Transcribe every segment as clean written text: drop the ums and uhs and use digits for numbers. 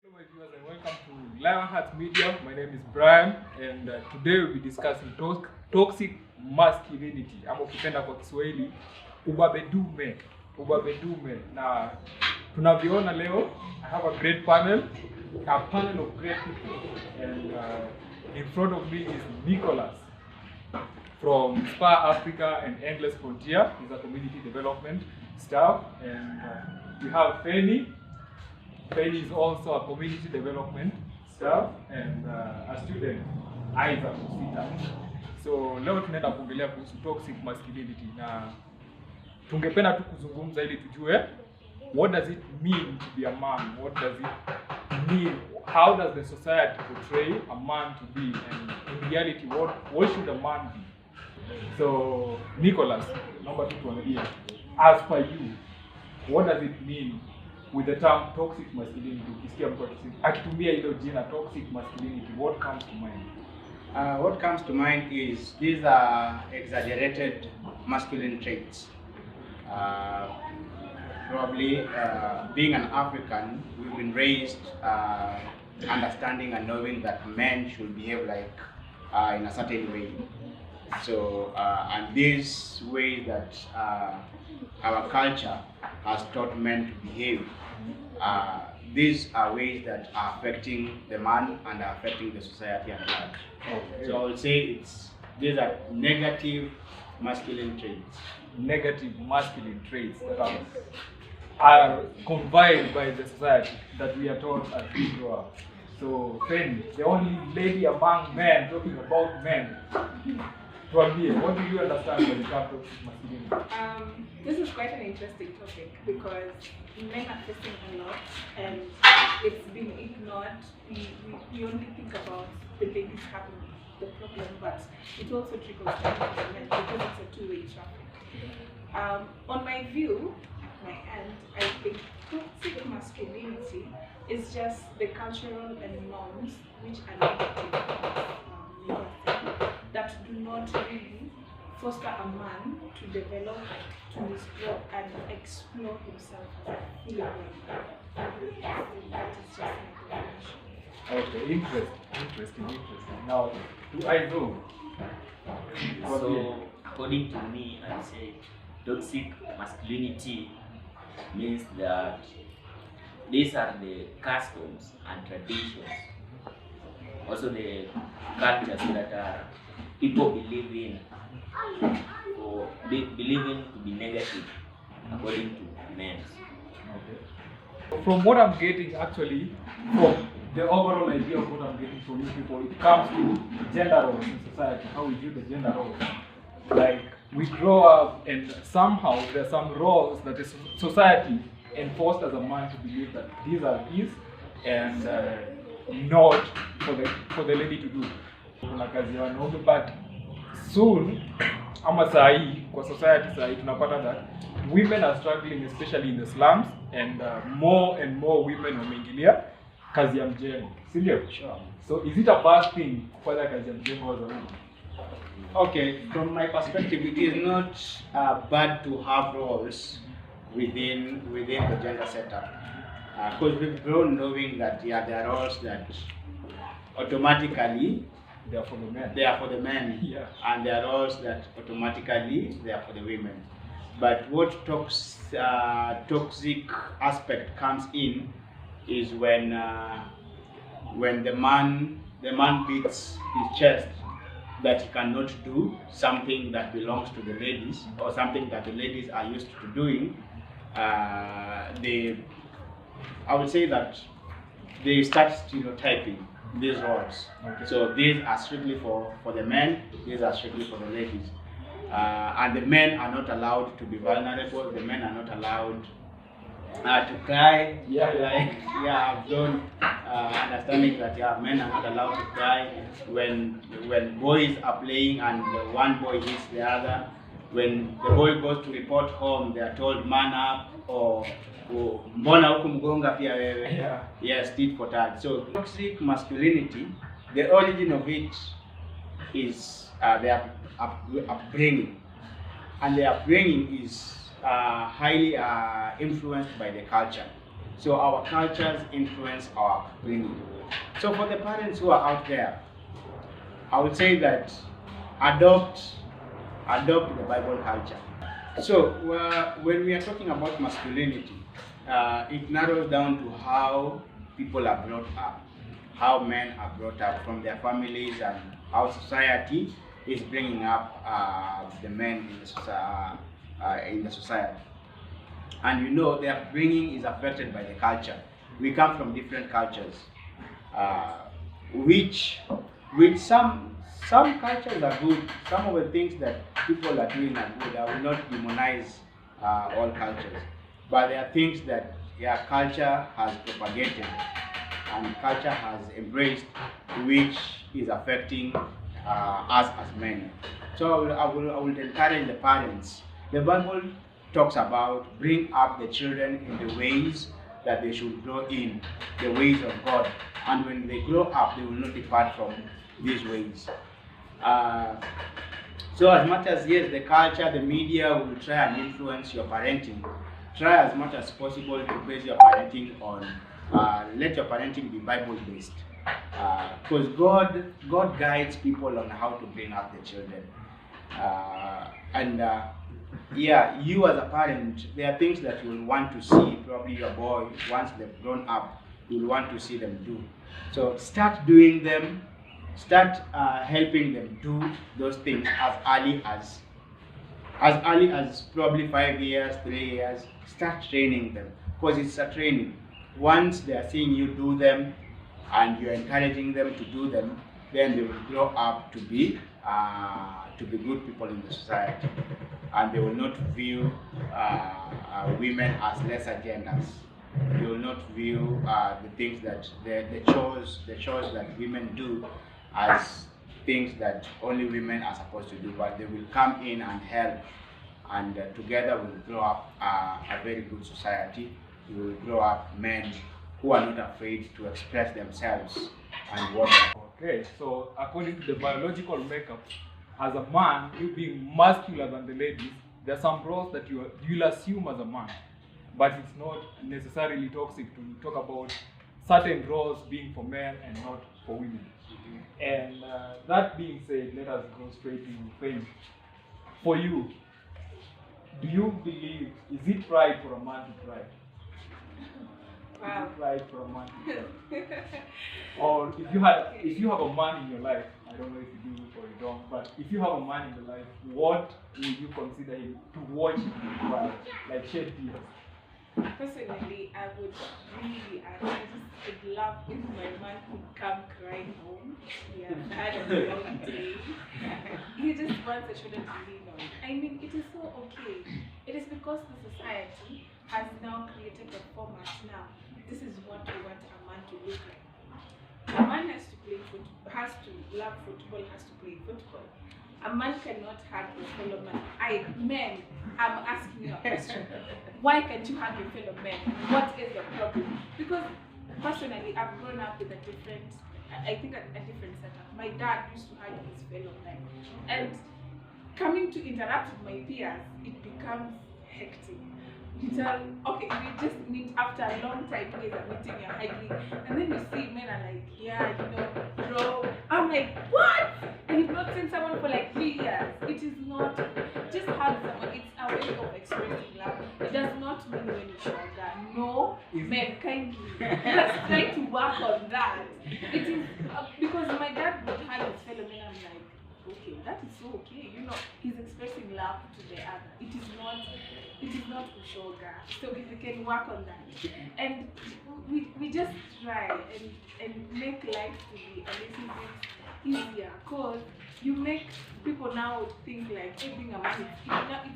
Hello, my viewers, and welcome to Lionheart Media. My name is Brian, and today we'll be discussing toxic masculinity, ama ukipenda kwa Kiswahili ubabedume. Na tunavyoona leo, I have a great panel, of great people, and in front of me is Nicholas from Spar Africa and Endless Frontier. He's a community development staff, and we have Fanny. Fanny is also a community development staff and a student, Isaac Sita. So leo tunaenda kuongelea kuhusu toxic masculinity, na tungependa tu kuzungumza ili tujue what does it mean to be a man, what does it mean, how does the society portray a man to be, and in reality what should a man be. So Nicholas, naomba tu tuambie, as per you, what does it mean with the term toxic masculinity? Ukisikia mtu akitumia hilo jina toxic masculinity, what comes to mind? What comes to mind is these are exaggerated masculine traits. Probably being an African, we've been raised understanding and knowing that men should behave like in a certain way. So, and these ways that our culture has taught men to behave, these are ways that are affecting the man and are affecting the society at large. Okay. So I would say these are negative masculine traits. Negative masculine traits that are conveyed by the society that we are taught as we grow up. So, Fanny, the only lady among men talking about men, what do you understand when it comes to masculinity? This is quite an interesting topic because men are facing a lot and it's been ignored. We only think about the ladies having the problem, but it also trickles down to the men because it's a two-way traffic. On my view, my end, I think toxic masculinity is just the cultural and norms which are negative, that do not really foster a man to develop, to explore and explore himself as a human. That is just my definition. Okay, interesting. Now, do I know? So, according to me, I say toxic masculinity means that these are the customs and traditions, also the cultures that people believe in, or they believe in to be negative, according to men. Okay. From what I'm getting, actually, from the overall idea of what I'm getting from you people, it comes to gender roles in society, how we view the gender roles. Like, we grow up and somehow there's some roles that the society enforced as a man to believe that these are his and not for the lady to do. But soon, ama sahi, kwa society sahi, tunapata that women are struggling, especially in the slums, and more and more women wameingilia kazi ya mjengo, si ndio? Sure. So is it a bad thing kufanya kazi ya mjengo as a woman? Okay, from my perspective, it is not bad to have roles within the gender setup, because we've grown knowing that there are roles that automatically They are for the men. They are for the men, Yeah. and there are roles that automatically they are for the women. But what toxic aspect comes in is when the man beats his chest that he cannot do something that belongs to the ladies or something that the ladies are used to doing. I would say that they start stereotyping these roles. Okay. So these are strictly for the men, these are strictly for the ladies. And the men are not allowed to be vulnerable, the men are not allowed to cry. I've grown understanding that men are not allowed to cry when boys are playing and one boy hits the other. When the boy goes to report home, they are told man up, or mbona huku mgonga pia wewe. Yes, tit for tat. So toxic masculinity, the origin of it is their upbringing, and their upbringing is highly influenced by the culture. So our cultures influence our upbringing. So for the parents who are out there, I would say that adopt the Bible culture. So when we are talking about masculinity, it narrows down to how people are brought up, how men are brought up from their families, and how society is bringing up the men in the society. And you know, their upbringing is affected by the culture. We come from different cultures, which some cultures are good. Some of the things that people are doing are good. I will not demonize all cultures, but there are things that culture has propagated and culture has embraced, which is affecting us as men. So I will encourage the parents. The Bible talks about bring up the children in the ways that they should grow in, the ways of God. And when they grow up, they will not depart from these ways. So as much as, yes, the culture, the media will try and influence your parenting, try as much as possible to base your parenting on, let your parenting be Bible-based. Because God guides people on how to bring up the children. You as a parent, there are things that you will want to see, probably your boy, once they've grown up, you will want to see them do. So start doing them, start helping them do those things as early as probably 5 years, 3 years. Start training them, because it's a training. Once they are seeing you do them and you're encouraging them to do them, then they will grow up to be good people in the society, and they will not view women as lesser genders. They will not view the things that the chores that women do as things that only women are supposed to do, but they will come in and help, and together we'll grow up a very good society. We will grow up men who are not afraid to express themselves and what. Okay, so according to the biological makeup, as a man, you being muscular than the ladies, there are some roles that you'll assume as a man, but it's not necessarily toxic to talk about certain roles being for men and not for women. And that being said, let us go straight to fame. For you, do you believe, is it pride for a man to cry? Wow. Is it pride for a man to cry? Or if you have a man in your life, I don't know if you do or you don't, but if you have a man in your life, what would you consider him to watch him cry, like shed tears? Personally, I would really, would love if my man could come crying home. Yeah, had a long day. He just wants a shoulder to lean on. I mean, it is so okay. It is because the society has now created a format now. This is what we want a man to look like. A man has to play football, has to love football, has to play football. A man cannot hug a fellow man. Men, I'm asking you a question. Why can't you hug your fellow men? What is the problem? Because personally, I've grown up with a different setup. My dad used to hug his fellow men. And coming to interact with my peers, it becomes hectic. You tell, okay, we just meet after a long time, you guys are meeting, you're hugging, and then you see men are like, yeah, bro. I'm like, what? And you've not seen someone for like 3 years. It is not, just hug someone, it's a way of expressing love. It does not mean when you shoulder. No, men, kindly. Let's try to work on that. It is, because my dad would hug his fellow men, I'm like, okay, that is so okay. He's expressing love to the other. It is not ushoga. So if we can work on that. And we just try and make life to be a little bit easier, because you make people now think like, hey, being a man, it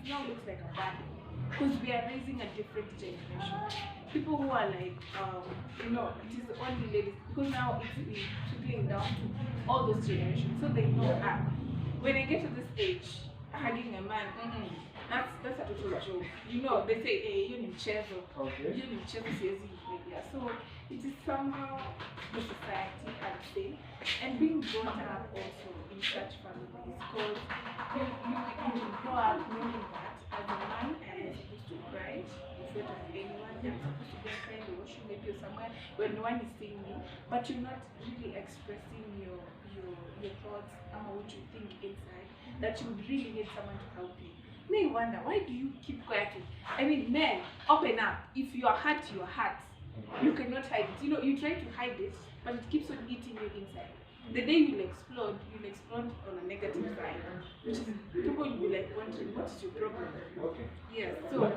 now looks like a bad thing. Because we are raising a different generation. People who are like, it is only ladies, because now it's been trickling down to all those generations. So they know, when I get to this age, hugging a man, that's a total joke. They say, hey, you're in chezo. Okay. You're in chezo, media. So it is somehow the society, I'd say, and being brought up also in such families, because you grow up knowing that as a man, I'm not supposed to cry in front of anyone. I'm supposed to go and cry in the washroom. when one is seeing you, but you're not really expressing your thoughts and what you think inside, that you would really need someone to help you. May wonder, why do you keep quiet? I mean, men, open up. If you are hurt, you are hurt. You cannot hide it. You know, you try to hide it, but it keeps on eating you inside. The day you'll explode on a negative side, which is people will be like wondering, what is your problem? Okay. Yes, so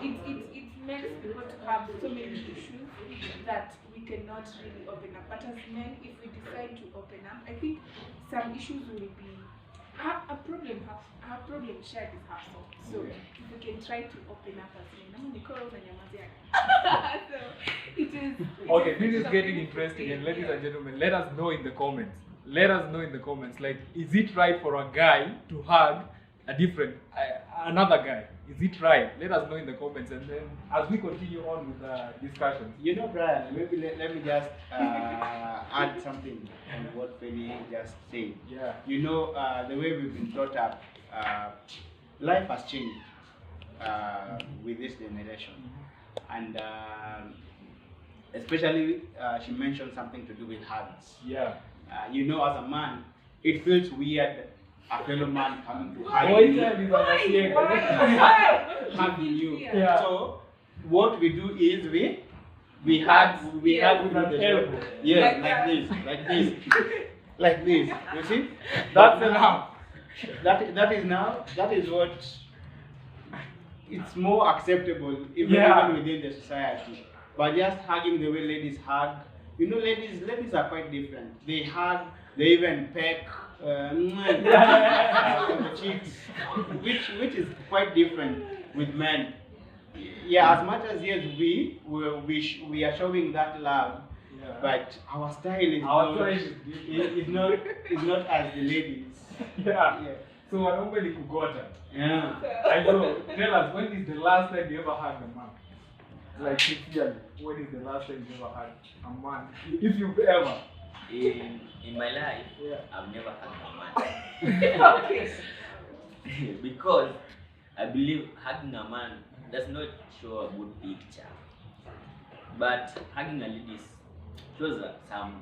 it makes people to have so many issues that we cannot really open up. But as men, if we decide to open up, I think some issues will be our problem shared is half solved. So if we can try to open up as men, so Okay, this is getting interesting, and ladies and gentlemen, let us know in the comments. Let us know in the comments, like, is it right for a guy to hug another guy? Is it right? Let us know in the comments, and then as we continue on with the discussion. You know, Brian, maybe let me just add something on what Penny just said. Yeah. You know, the way we've been brought up, life has changed with this generation. And especially, she mentioned something to do with hugs. Yeah. You know, as a man, it feels weird a fellow man coming to hug Why? hugging you. Yeah. So what we do is we hug with the elbow. Yes, like this. You see? That's enough. That is what it's more acceptable even within the society. But just hugging the way ladies hug, you know, ladies are quite different. They hug, they even peck on the cheeks, which is quite different with men. Yeah, as much as yes, we are showing that love, but our style is not as the ladies. Yeah. So wanaume ni kugota. Yeah. I know. Tell us, when is the last time you ever hugged a man? Like, sincerely, when is the last time you ever hugged a man? If you've ever. In my life, I've never hugged a man. okay. Because I believe hugging a man does not show a good picture. But hugging a lady shows some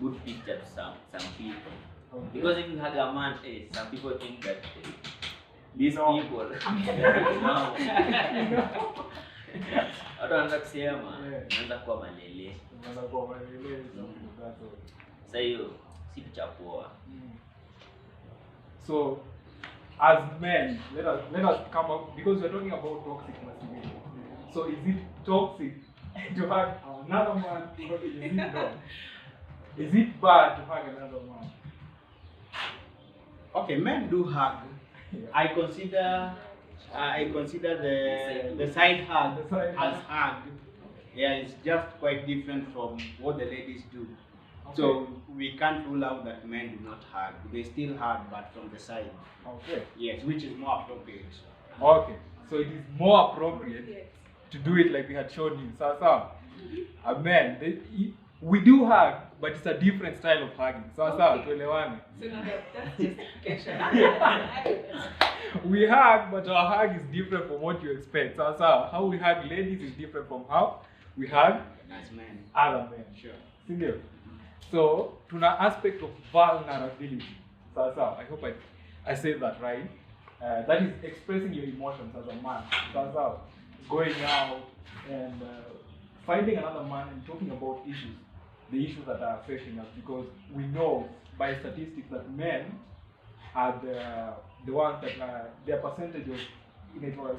good picture to some people. Okay. Because if you hug a man, some people think that these people watu wanaanza kusema naanza kuwa malele. Sasa hiyo si picha poa. So, as men, let us come up, because we're talking about toxic masculinity. So, is it toxic to hug another man? Is it bad to hug another man? Okay, men do hug. Yeah. I consider the side hug as hug. Yeah, it's just quite different from what the ladies do. Okay. So we can't rule out that men do not hug. They still hug, but from the side. Okay. Yes, which is more appropriate. Okay. So it is more appropriate to do it like we had shown you. So, a man, we do hug, but it's a different style of hugging. Tuelewane. So now that's justification. We hug, but our hug is different from what you expect. So how we hug ladies is different from how we hug As men. other men. Sure. Sindio? So, tuna aspect of vulnerability. So I hope I said that right. That is expressing your emotions as a man. So going out and finding another man and talking about issues, the issues that are affecting us, because we know by statistics that men are the ones that their percentage of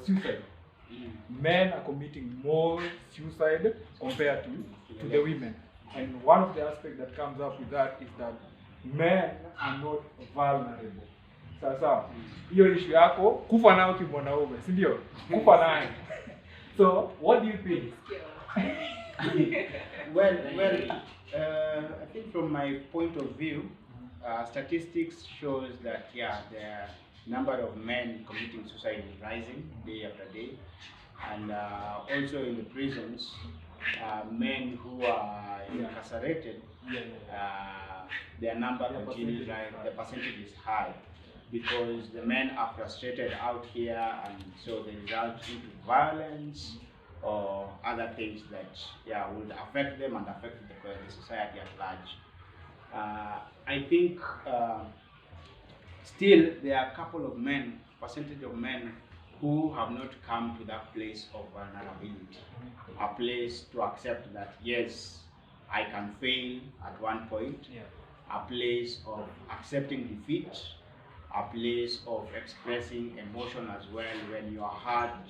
suicide. Men are committing more suicide compared to the women. And one of the aspects that comes up with that is that men are not vulnerable. Sasa hiyo issue yako kufa nayo kimwanaume, si ndio? Kufa nayo. So what do you think? Well, I think from my point of view, statistics shows that the number of men committing suicide is rising day after day, and also in the prisons, men who are incarcerated, their number continues rise. The percentage is high because the men are frustrated out here, and so they result into violence or other things that would affect them and affect the society at large. I think still there are a couple of men, percentage of men, who have not come to that place of vulnerability, a place to accept that yes, I can fail at one point, a place of accepting defeat, a place of expressing emotion as well. When you are hurt,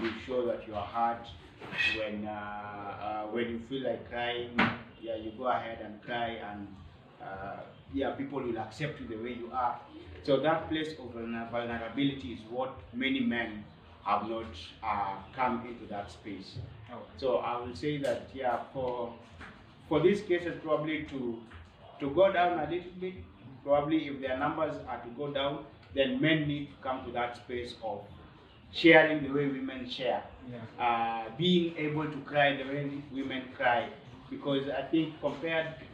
you show that you are hurt. When you feel like crying, you go ahead and cry, and people will accept you the way you are. So that place of vulnerability is what many men have not come into that space. So I will say that for these cases probably to go down a little bit, probably if their numbers are to go down, then men need to come to that space of sharing the way women share, being able to cry the way women cry. Because I think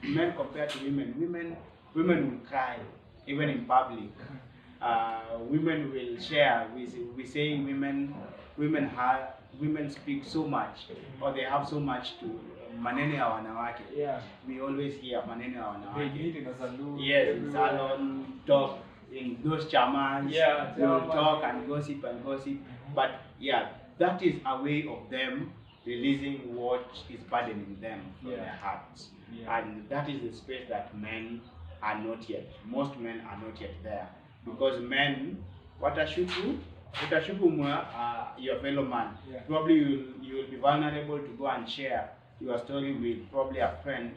men compared to women will cry even in public. Women will share. We say women speak so much, or they have so much to maneno ya wanawake. We always hear maneno ya wanawake. They meet in a salon. Yes, in salon, talk in those chamas. They will talk and gossip and gossip. But that is a way of them releasing what is burdening them from their hearts. And that is the space that men are not yet. Most men are not yet there. Because men, watashuku your fellow man. Probably you will be vulnerable to go and share your story with probably a friend.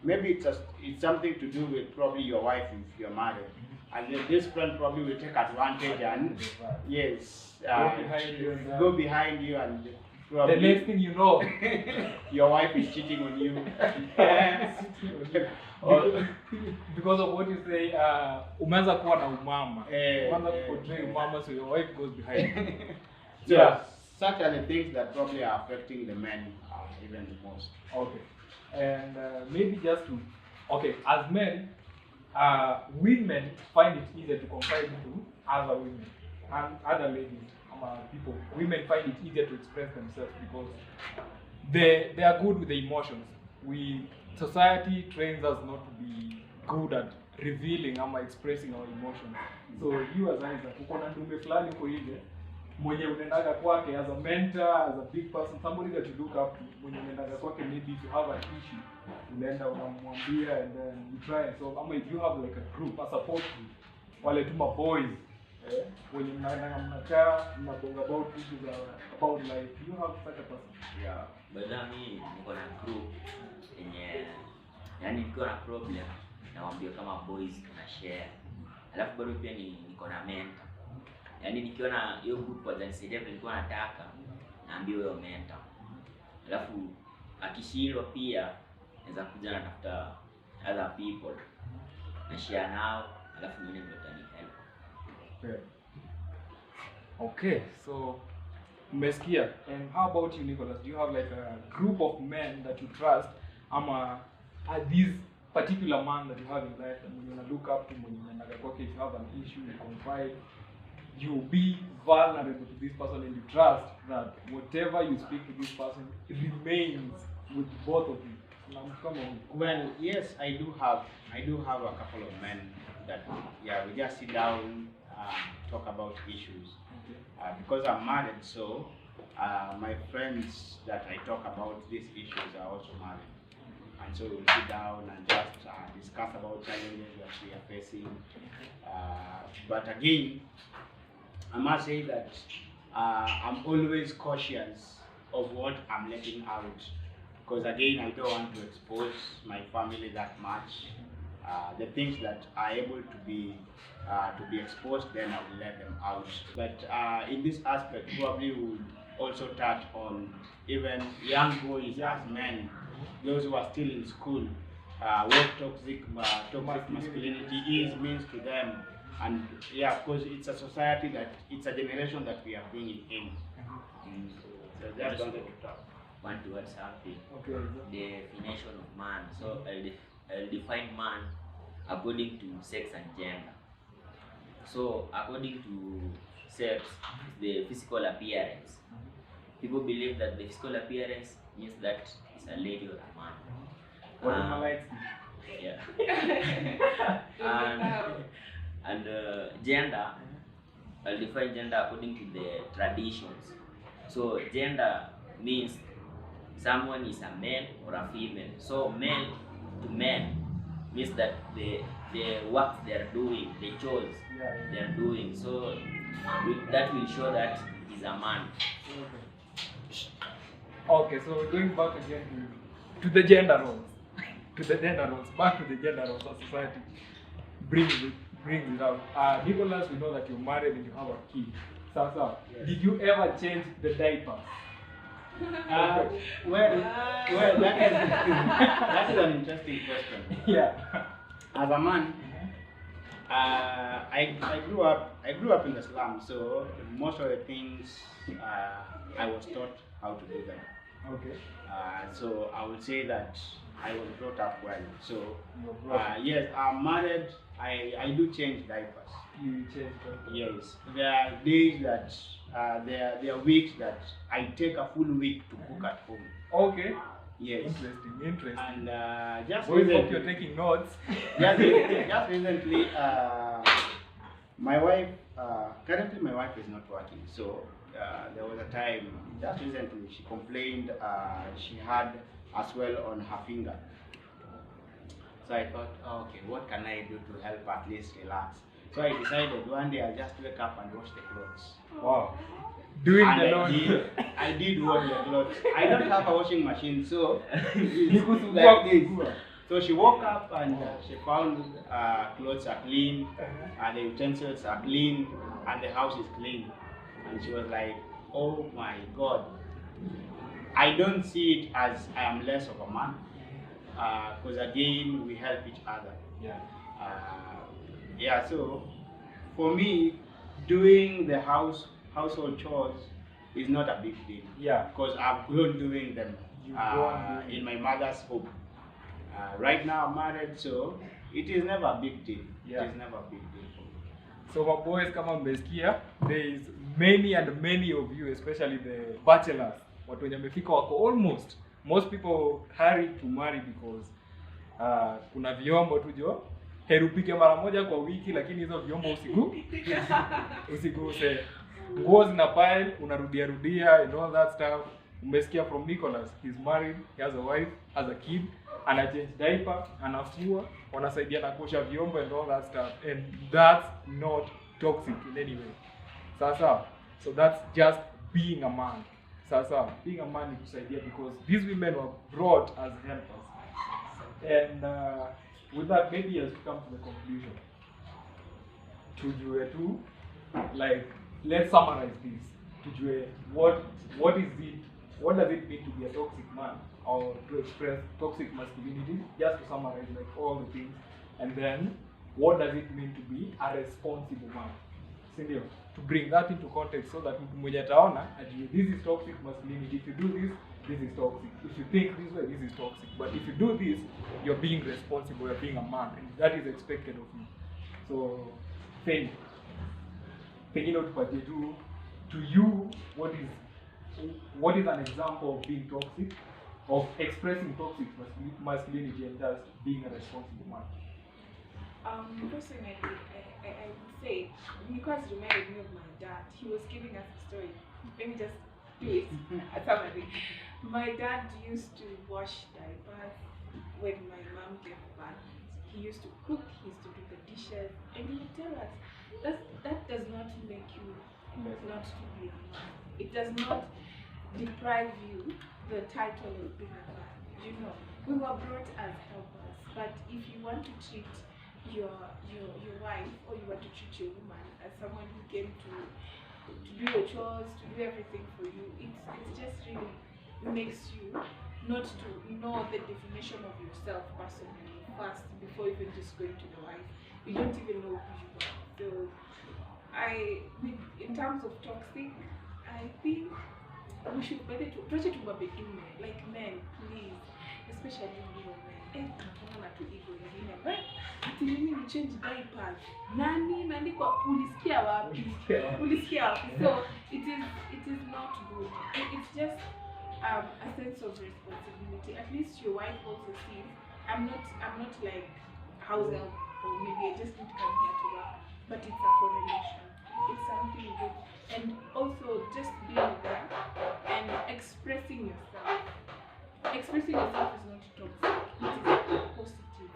Maybe it's something to do with probably your wife if you're married. And then this friend probably will take advantage and go behind you and probably the next thing you know, your wife is cheating on you. Because of what you say, umeanza kuwa na umama. Umeanza portray umama, so your wife goes behind. So such are the things that probably are affecting the men even the most. Okay. And maybe just to, as men, women find it easier to confide into other women and other ladies, people. Women find it easier to express themselves because they are good with the emotions. Society trains us not to be good at revealing or expressing our emotions. So you as Isaac, uko na ndume fulani uko ile mwenye unaendaga kwake as a mentor, as a big person, somebody that you look up to, mwenye unaendaga kwake, maybe if you have an issue, unaenda unamwambia and then you try and solve. Ama if you have like a group, a support group, wale tu boys, when mnakaa mnabonga about issues about life, you have such a person. But mimi niko na group yenye yani niko na problem nawaambia kama boys tuna share. Alafu bado pia niko na mentor. Yani nikiona hiyo group watanisaidia vile nilikuwa nataka, naambia huyo mentor. Alafu akishindwa pia naweza kuja na tafuta other people na share nao, alafu mimi ndio atanihelp. Okay, so umesikia. And how about you, Nicholas? Do you have like a group of men that you trust? Are these particular man that you have in life and when you look up to, when you if you have an issue, you confide, you be vulnerable to this person and you trust that whatever you speak to this person, it remains with both of you. Well, yes, I do have a couple of men that we just sit down, talk about issues. Because I'm married, so my friends that I talk about these issues are also married. And so we'll sit down and just discuss about challenges that we are facing. But again, I must say that I'm always cautious of what I'm letting out. Because again, I don't want to expose my family that much. The things that are able to be exposed, then I will let them out. But in this aspect, probably we'll also touch on even young boys as men, those who are still in school, what toxic masculinity means to them. And because it's a society it's a generation that we are bringing in. So that's one thing to talk. Want to add something? Okay. The definition of man. So I'll define man according to sex and gender. So according to sex, the physical appearance. people believe that the physical appearance means that it's a lady or a man. What am I like? Yeah. and gender, I'll define gender according to the traditions. So gender means someone is a male or a female. So male to men means that the work they are doing, the chores they are doing. So that will show that he's a man. Okay, so going back again to the gender roles. To the gender roles. Back to the gender roles of society. Brings it out. Nicholas, we know that you're married and you have a kid. Sasa, did you ever change the diapers? Well, that is an interesting question. Yeah. As a man, I grew up in the slum, so most of the things I was taught how to do them. Okay. So I would say that I was brought up well. So Right. yes, I'm married. I do change diapers. You changed diapers? Yes, there are days that there are weeks that I take a full week to cook at home. Okay. Yes. Interesting. And just Boys, hope recently, you're taking notes. just recently, my wife, currently my wife is not working, so there was a time, just recently, she complained she had a swell on her finger. So I thought, okay, what can I do to help at least relax? So I decided one day I'll just wake up and wash the clothes. Wow. Doing And the laundry. I did wash the clothes. I don't have a washing machine, so You could like walk this. through. So she woke up and she found clothes are clean, the utensils are clean, and the house is clean. And she was like, oh my God. I don't see it as I am less of a man, because again, we help each other. Yeah. So for me, doing the household chores is not a big deal. Yeah. Because I've grown doing them in my mother's home. Right now I'm married, so it is never a big deal. Yeah. It is never a big deal for me. So my boys, kama mmesikia, there is many of you, especially the bachelors, watu wenye wamefika wako almost. Most people hurry to marry because kuna vyombo tu jo, herupike mara moja kwa wiki, lakini hizo vyombo usiguse. Nguo zina pile, unarudia and all that stuff. Umesikia from Nicholas, he's married, he has a wife, has a kid, ana change diaper, anafua, wanasaidia na kuosha vyombo and all that stuff, and that's not toxic in any way. Sasa, so that's just being a man. Sasa, being a man ni kusaidia because these women were brought as helpers. And with that, maybe as we come to the conclusion, tujue tu, like, let's summarize this. Tujue what does it mean to be a toxic man or to express toxic masculinity? Just to summarize like all the things, and then what does it mean to be a responsible man? Sindio? To bring that into context so that mtu mmoja ataona ajue this is toxic masculinity. If you do this, this is toxic. If you think this way, this is toxic. But if you do this, you're being responsible, you're being a man, and that is expected of you. So, pengine utupatie tu to you what is an example of being toxic, of expressing toxic masculinity and just being a responsible man? Personally, I would say, because it reminded me of my dad. He was giving us a story. Let me just do it. A summary. My dad used to wash diapers when my mom gave birth. He used to cook, he used to do the dishes, and he would tell us that does not make you not to be a man. It does not deprive you the title of being a man. You know, we were brought as helpers, but if you want to treat your wife, or you want to treat your woman as someone who came to do your chores, to do everything for you, it just really makes you not to know the definition of yourself personally first before even just going to the wife. You don't even know who you are. So in terms of toxic, I think we should try to like men, please. especially women. Tunakuwa tu ego ingine. Ati mimi ni change diapers. Nani imeandikwa ulisikia wapi? Ulisikia wapi? So it is not good. It's just a sense of responsibility. At least your wife also sees. I'm not like house help, or maybe I just need to come here to work. But it's a correlation. It's something good. And also just being there and expressing yourself. Expressing yourself is not toxic. It is positive.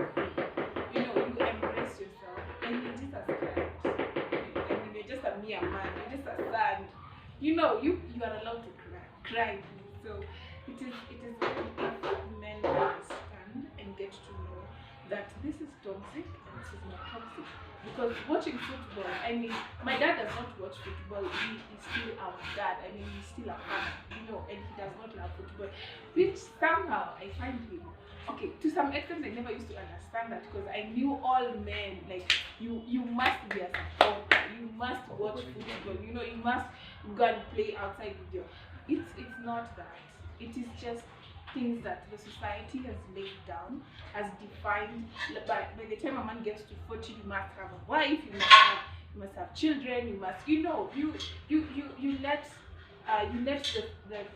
You know, you embrace yourself and you're just as Christ. I mean, you're just a mere man. You're just a son. You know, you are allowed to cry. So it is good if men understand and get to know that this is toxic and this is not toxic. Because watching football, I mean, my dad does not watch football. He is still our dad. I mean, he's still a fan, you know, and he does not love football. Which somehow I find him, okay, to some extent I never used to understand that, because I knew all men, like, you must be a supporter, you must watch football, you know, you must go and play outside with your... It's not that. It is just things that the society has laid down, has defined. By the time a man gets to 40, you must have a wife, you must have children, you must, you know, you let the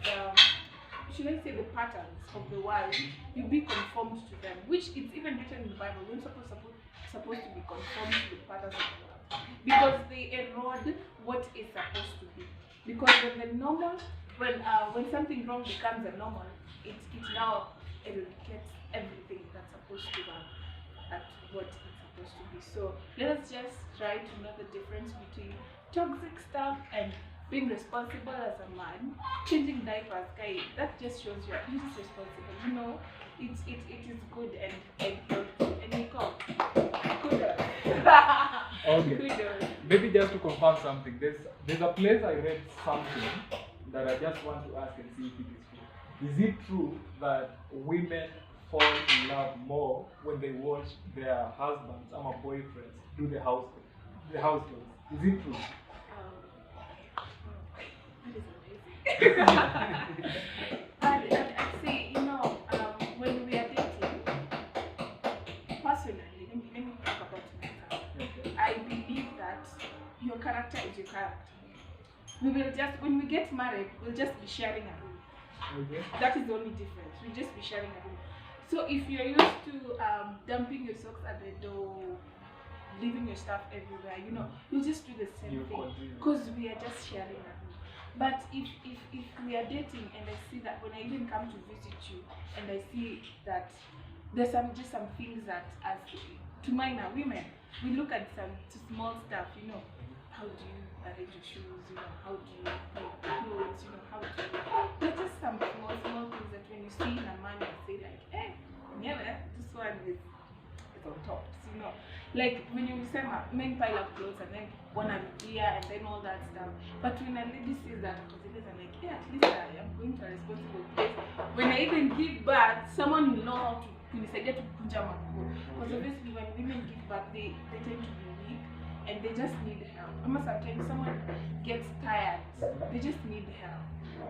should I say the patterns of the world, you be conformed to them, which it's even written in the Bible. We're supposed to be conformed to the patterns of the world, because they erode what is supposed to be. Because when something wrong becomes a normal, it now eradicates everything that's supposed to run at what it's supposed to be. So let us just try to know the difference between toxic stuff and being responsible as a man. Changing diapers, guy, that just shows you're just responsible. You know, it is good and healthy. And you go, kudos. Okay. Kudos. Maybe just to confirm something, there's a place I read something that I just want to ask and see if it is true. Is it true that women fall in love more when they watch their husbands or boyfriends do the house chores? Is it true? That is amazing. I'd say, you know, when we are dating, personally, let me talk about myself. Okay. I believe that your character is your character. We will just, when we get married, we'll just be sharing a room. Okay. That is the only difference. We'll just be sharing a room. So if you're used to dumping your socks at the door, leaving your stuff everywhere, you know, you'll just do the same thing, because we are just sharing a room. But if we are dating and I see that when I even come to visit you and I see that there's some things that, as to minor women, we look at some small stuff, you know, how do you arrange your shoes, you know, how do you buy clothes, you know, how do you... There's just some small things that when you see in a man, you say like, hey, yeah, this one is on top, you know. Like when you say men pile up clothes and then one a year and then all that stuff. But when a lady sees that, because I'm like, yeah, at least I am going to a responsible place. When I even give birth, someone will know how to kunisaidia to kunja manguo. Because obviously when women give birth, they tend to be weak and they just need help. Ama sometimes someone gets tired, they just need help.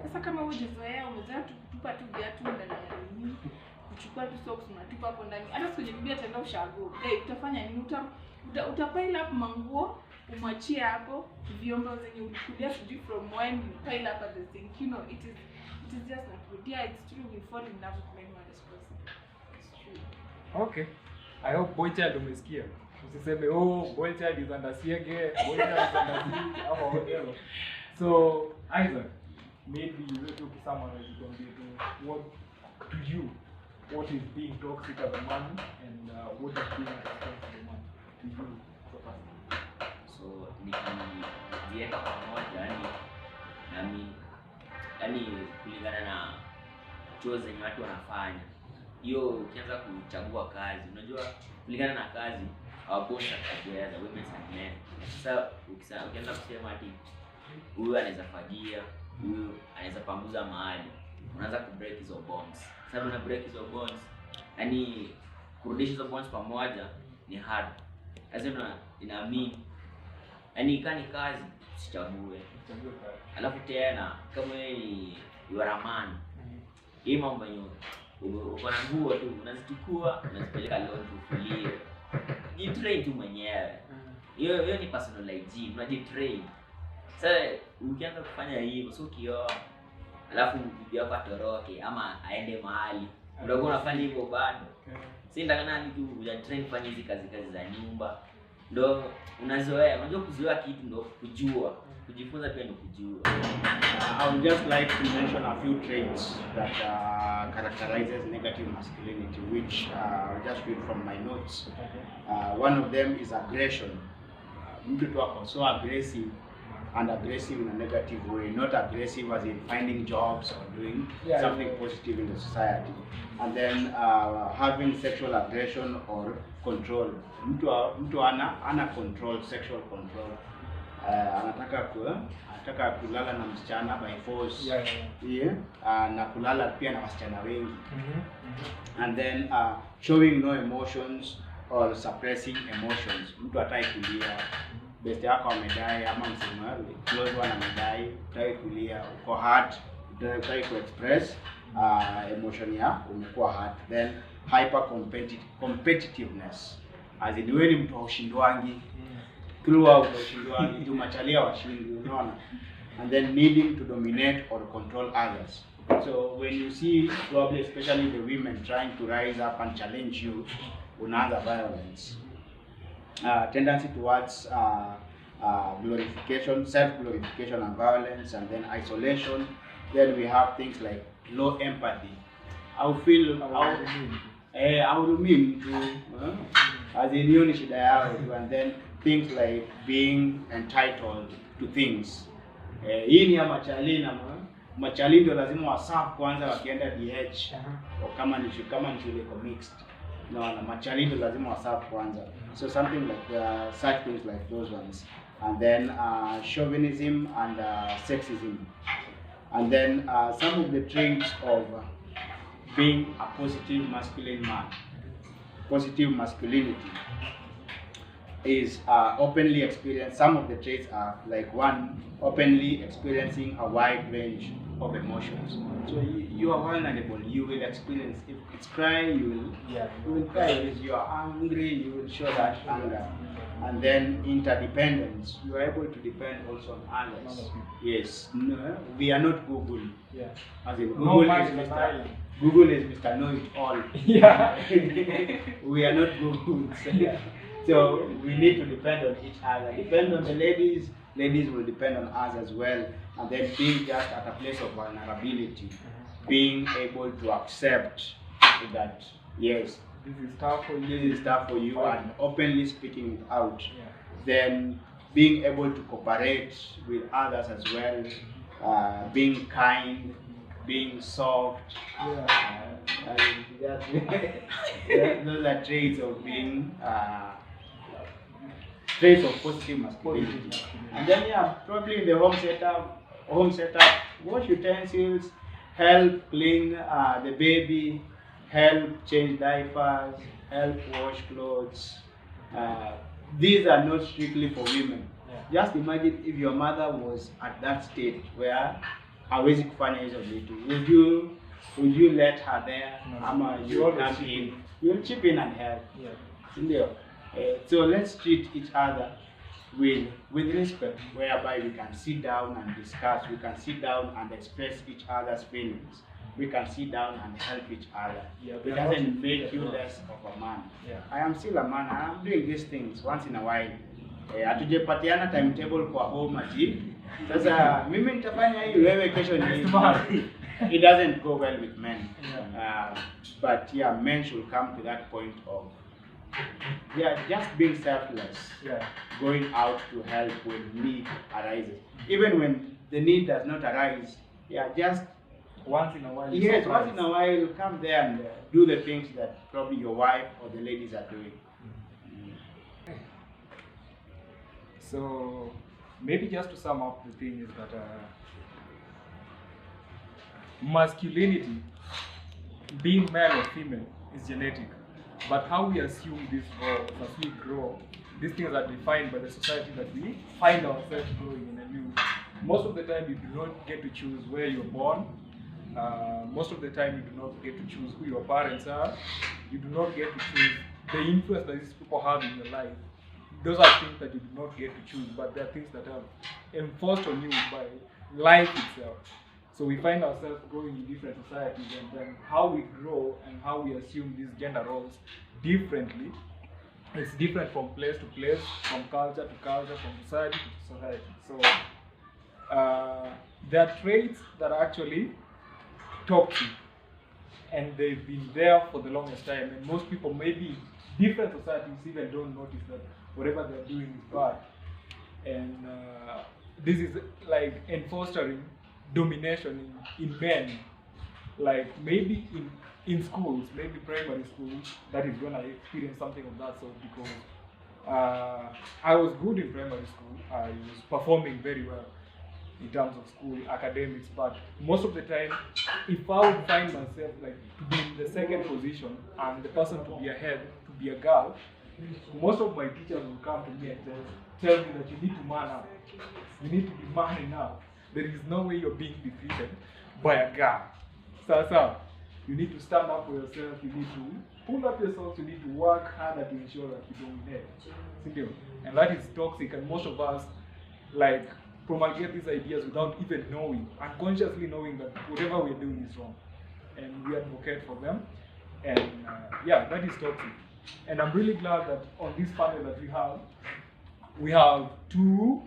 Sasa kama umezoea kutupa tu viatu ndani ya nini, kuchukua tu socks unatupa hapo ndani. Hata siku nyingine tena ushago. Utafanya nini? Utapile up manguo, umwachie hapo, vyombo zenye ulikulia sijui from when you pile up at the sink. You know, it is just not good. Yeah, it's true, we fall in love with men who are responsible. It's true. Okay. I hope boy child umesikia. Usiseme oh boy child is under siege, boy child is under siege, or whatever. So Isaac, maybe you will do summarize it on what to you, what is being toxic as a man and what is being a responsible man to you as a person. So nikijiweka pamoja, yani kulingana na chores zenye watu wanafanya. Hiyo ukianza kuchagua kazi, unajua kulingana na kazi, our boss are together, women and men. Sasa ukianza kusema ati huyu anaweza fagia, huyu anaweza panguza mahali, unaanza ku break hizo bonds. Sasa una break hizo bonds, yani kurudisha hizo bonds pamoja ni hard. Sasa ina mean yani kani kazi usichague. Alafu tena kama wewe you are a man, hii mambo yenyewe uko na nguo tu unazichukua unazipeleka laundry ufulie. Jitrain tu mwenyewe. Hiyo ni personal hygiene, unajitrain. Sasa ukianza kufanya hivyo, sio ukioa alafu bibi yako atoroke ama aende mahali, unakuwa unafanya hivyo bado. Si ndakana ni tu unatrain kufanya hizi kazi za nyumba. Ndio unazoea, unajua kuzoea kitu ndio kujua. Kujifunza pia ni kujua. I would just like to mention a few traits that characterizes negative masculinity, which I'll just read from my notes. One of them is aggression. Mtu tu ako so aggressive, and aggressive in a negative way, not aggressive as in finding jobs or doing something positive in the society. And then having sexual aggression or control. Mtu ana control, sexual control. Anataka kulala na msichana by force. Na kulala pia na wasichana wengi. And then showing no emotions or suppressing emotions. Mtu hataki kulia. Best yako amedai ama msema close one amedai, hataki kulia, uko hurt, hataki ku express emotion ya umekuwa hurt. Then hyper competitiveness. As in wewe ni mtu ushindwangi. Throughout ushindwangi, tu machalia washindi, unaona. And then needing to dominate or control others. So when you see probably especially the women trying to rise up and challenge you, unaanza violence. Tendency towards glorification, self-glorification and violence, and then isolation. Then we have things like low empathy. I feel as in hiyo ni shida yao, and then things like being entitled to things. Hii ni ya machali ndio lazima wasafu kwanza wakienda DH, kama ni shule iko mixed. No, machali ndio lazima wasafu kwanza. So something like such things like those ones. And then chauvinism and sexism. And then some of the traits of being a positive masculine man. Positive masculinity is openly experienced. Some of the traits are like one, openly experiencing a wide range of emotions. So you are vulnerable. You will experience. If it's cry, you will cry. If you are angry, you will show that anger. And then interdependence. You are able to depend also on others. Yes. No, we are not Google. As in Google is Mr. Know-it-all. We are not Google. So we need to depend on each other. Depend on the ladies. Ladies will depend on us as well. And then being just at a place of vulnerability, being able to accept that yes, this is tough for you. This is tough for you, and openly speaking it out. Then being able to cooperate with others as well, being kind, being soft. Those are traits of being traits of positive masculinity. And then probably in the home setup, wash utensils, help clean the baby, help change diapers, help wash clothes. These are not strictly for women. Just imagine if your mother was at that stage where hawezi kufanya hizo vitu. Would you let her there? Ama you come in, you'll chip in and help. So let's treat each other with respect, whereby we can sit down and discuss, we can sit down and express each other's feelings, we can sit down and help each other. It doesn't make you less of a man. I am still a man, and I'm doing these things once in a while. Hatujapatiana timetable kwa home ati sasa mimi nitafanya hii, wewe kesho ni it doesn't go well with men. But men should come to that point of just being selfless, going out to help when need arises. Even when the need does not arise, just once in a while. Yes, once in a while, come there and do the things that probably your wife or the ladies are doing. So maybe just to sum up, the thing is that masculinity, being male or female, is genetic. But how we assume these roles as we grow, these things are defined by the society that we find ourselves growing in. And most of the time, you do not get to choose where you're born. Most of the time, you do not get to choose who your parents are. You do not get to choose the influence that these people have in your life. Those are things that you do not get to choose, but they are things that are enforced on you by life itself. So we find ourselves growing in different societies, and then how we grow and how we assume these gender roles differently. It's different from place to place, from culture to culture, from society to society. So there are traits that are actually toxic, and they've been there for the longest time. And most people, maybe different societies, even don't notice that whatever they're doing is bad. And this is like enforcing domination in men. Like maybe in schools, maybe primary schools, that is when I experienced something of that sort, because I was good in primary school. I was performing very well in terms of school academics, but most of the time, if I would find myself like to be in the second position and the person to be ahead, to be a girl, most of my teachers will come to me and tell me that you need to man up. You need to be man enough. There is no way you're being defeated by a girl. So, you need to stand up for yourself, you need to pull up yourself, you need to work harder to ensure that you dominate. And that is toxic, and most of us like promulgate these ideas without even knowing, unconsciously knowing that whatever we're doing is wrong. And we advocate for them. And yeah, that is toxic. And I'm really glad that on this panel that we have two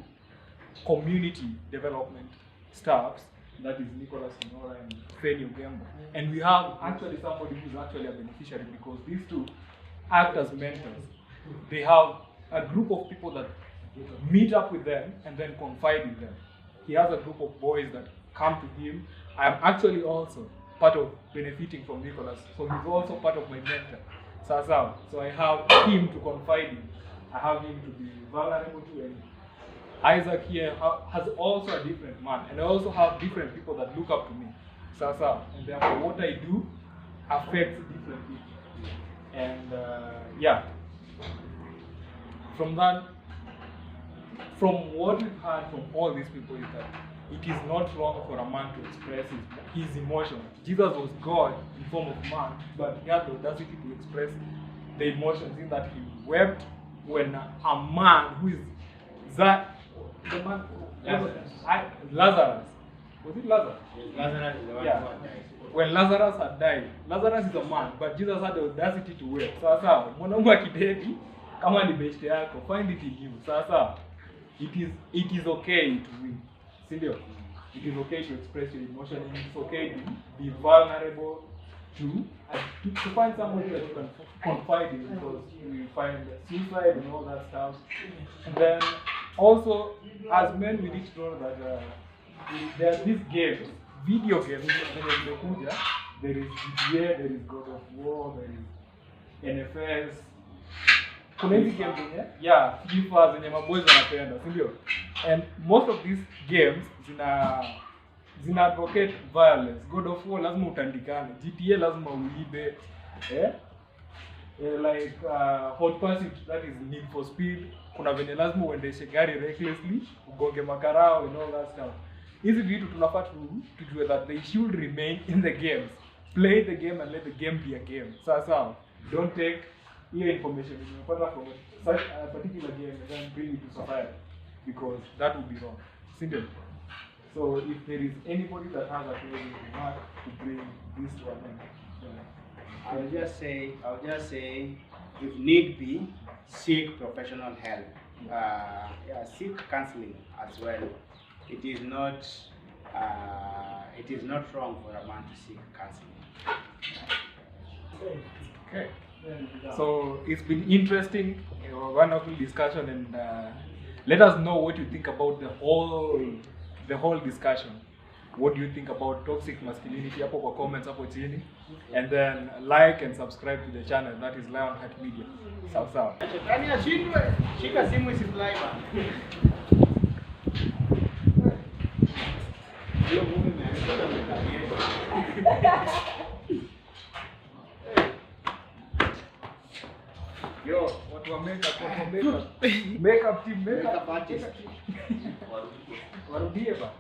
community development staffs, that is Nicholas Sonora and Feni Ugembo. And we have actually somebody who's actually a beneficiary, because these two act as mentors. They have a group of people that meet up with them and then confide in them. He has a group of boys that come to him. I am actually also part of benefiting from Nicholas, so he's also part of my mentor. So I have him to confide in. I have him to be vulnerable to, and Isaac here has also a different man, and I also have different people that look up to me. And therefore what I do affects different people. And yeah, from what we've heard from all these people is that it is not wrong for a man to express his emotions. Jesus was God in form of man, but he had the audacity to express the emotions, in that he wept when a man who is that the man Lazarus. Was it Lazarus? Lazarus is the one who had died. When Lazarus had died, Lazarus is a man, but Jesus had the audacity to weep. Sasa mwanaume akidedi kama ni best yako, find it in you. Sasa it is okay to weep. Sindio? It is okay to express your emotion. It is okay to be vulnerable to find somebody that you can confide in, because we find suicide and all that stuff. And then also, as men, we need to know that there are these games, video games. There is GTA, there is God of War, there is NFS. Kuna hizi games zenye, yeah, FIFA zenye maboys wanapenda, si ndio? And most of these games zina advocate violence. God of War lazima utandikane, GTA lazima uibe, like Hot Pursuit, that is Need for Speed. Kuna venye lazima uendeshe gari recklessly, ugonge makarao and all that stuff. Hizi vitu tunafaa tujue that they should remain in the games. Play the game and let the game be a game. Sawa. Don't take your information from such a particular game and then bring it to society, because that would be wrong. Simple. So if there is anybody that has a closing remark to bring this to an end. I'll just say, if need be, seek professional help. Seek counseling as well. It is not wrong for a man to seek counseling. Okay. So it's been interesting, wonderful discussion, and let us know what you think about the whole discussion. What do you think about toxic masculinity? Hapo kwa comments hapo chini, and then like and subscribe to the channel, that is Lionheart Media. Sawa. Shetani ashindwe, shika simu isifly bana. Hiyo mume ameanza mtaani. Yo, watu wa makeup team, makeup artist. Warudie ba.